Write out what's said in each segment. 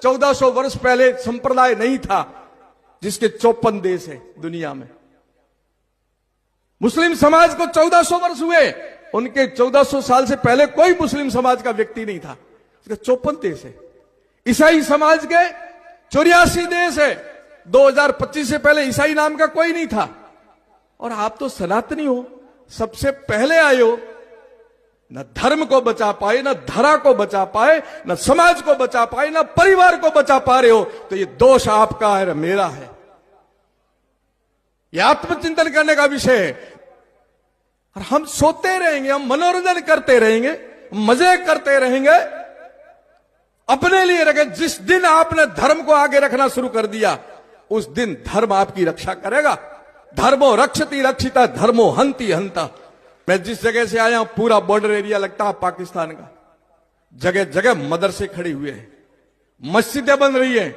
1400 वर्ष पहले संप्रदाय नहीं था जिसके 54 देश है दुनिया में। मुस्लिम समाज को 1400 वर्ष हुए, उनके 1400 साल से पहले कोई मुस्लिम समाज का व्यक्ति नहीं था, उसके 54 देश है। ईसाई समाज के 84 देश है, 2025 से पहले ईसाई नाम का कोई नहीं था। और आप तो सनातनी हो, सबसे पहले आए हो, न धर्म को बचा पाए, न धरा को बचा पाए, न समाज को बचा पाए, न परिवार को बचा पा रहे हो, तो ये दोष आपका है, मेरा है। ये आत्मचिंतन करने का विषय है। और हम सोते रहेंगे, हम मनोरंजन करते रहेंगे, मजे करते रहेंगे, अपने लिए रखें। जिस दिन आपने धर्म को आगे रखना शुरू कर दिया, उस दिन धर्म आपकी रक्षा करेगा। धर्मो रक्षति रक्षिता, धर्मो हंति हंता। मैं जिस जगह से आया हूं, पूरा बॉर्डर एरिया लगता है पाकिस्तान का। जगह जगह मदरसे खड़े हुए हैं, मस्जिदें बन रही हैं,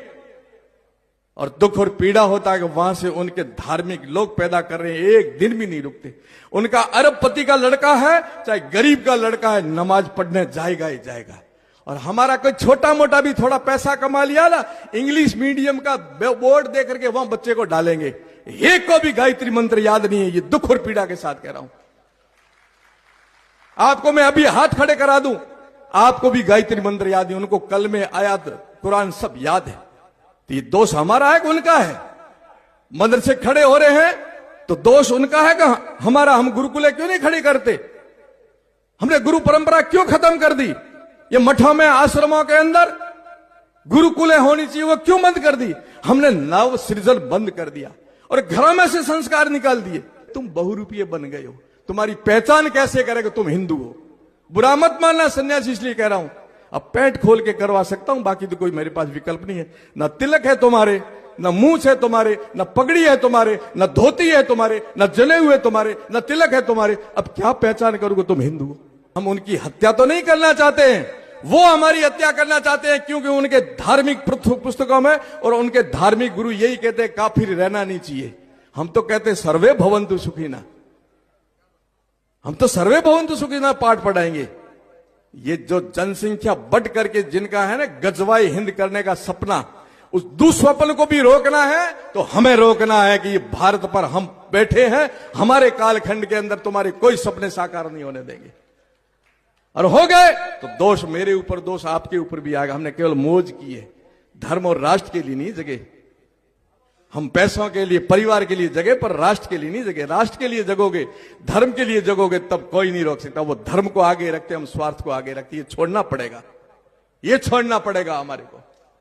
और दुख और पीड़ा होता है कि वहां से उनके धार्मिक लोग पैदा कर रहे हैं, एक दिन भी नहीं रुकते। उनका अरबपति का लड़का है, चाहे गरीब का लड़का है, नमाज पढ़ने जाएगा ही जाएगा। और हमारा कोई छोटा मोटा भी थोड़ा पैसा कमा लिया ना, इंग्लिश मीडियम का बोर्ड दे करके वहां बच्चे को डालेंगे। एक को भी गायत्री मंत्र याद नहीं है, ये दुख और पीड़ा के साथ कह रहा हूं। आपको मैं अभी हाथ खड़े करा दूं, आपको भी गायत्री मंत्र याद नहीं, उनको कल में आयात कुरान सब याद है। तो ये दोष हमारा है कि उनका है? मदरसे खड़े हो रहे हैं तो दोष उनका है कि हमारा? हम गुरुकुले क्यों नहीं खड़ी करते? हमने गुरु परंपरा क्यों खत्म कर दी? ये मठों में, आश्रमों के अंदर गुरुकुले होनी चाहिए, वो क्यों बंद कर दी? हमने नव सृजन बंद कर दिया और घरों में से संस्कार निकाल दिए। तुम बहुरूपीय बन गए हो, तुम्हारी पहचान कैसे करेगा तुम हिंदू हो? बुरा मत मानना सन्यासी, इसलिए कह रहा हूं। अब पेट खोल के करवा सकता हूं, बाकी तो कोई मेरे पास विकल्प नहीं है। न तिलक है तुम्हारे, न मूछ है तुम्हारे, न पगड़ी है तुम्हारे, न धोती है तुम्हारे, न जले हुए तुम्हारे, न तिलक है तुम्हारे। अब क्या पहचान करोगे तुम हिंदू हो? हम उनकी हत्या तो नहीं करना चाहते हैं, वो हमारी हत्या करना चाहते हैं, क्योंकि उनके धार्मिक पुस्तकों में और उनके धार्मिक गुरु यही कहते हैं काफिर रहना नहीं चाहिए। हम तो कहते हैं सर्वे भवन्तु सुखिनः, हम तो सर्वे भवन्तु सुखिनः पाठ पढ़ाएंगे। ये जो जनसंख्या बढ़ करके जिनका है ना गजवाई हिंद करने का सपना, उस दुस्वप्न को भी रोकना है तो हमें रोकना है कि ये भारत पर हम बैठे हैं, हमारे कालखंड के अंदर तुम्हारे कोई सपने साकार नहीं होने देंगे। और हो गए तो दोष मेरे ऊपर, दोष आपके ऊपर भी आएगा। हमने केवल मौज की है, धर्म और राष्ट्र के लिए नहीं जगे। हम पैसों के लिए, परिवार के लिए जगे, पर राष्ट्र के लिए नहीं जगे। राष्ट्र के लिए जगोगे, धर्म के लिए जगोगे, तब कोई नहीं रोक सकता। वो धर्म को आगे रखते, हम स्वार्थ को आगे रखते। ये छोड़ना पड़ेगा, ये छोड़ना पड़ेगा हमारे को।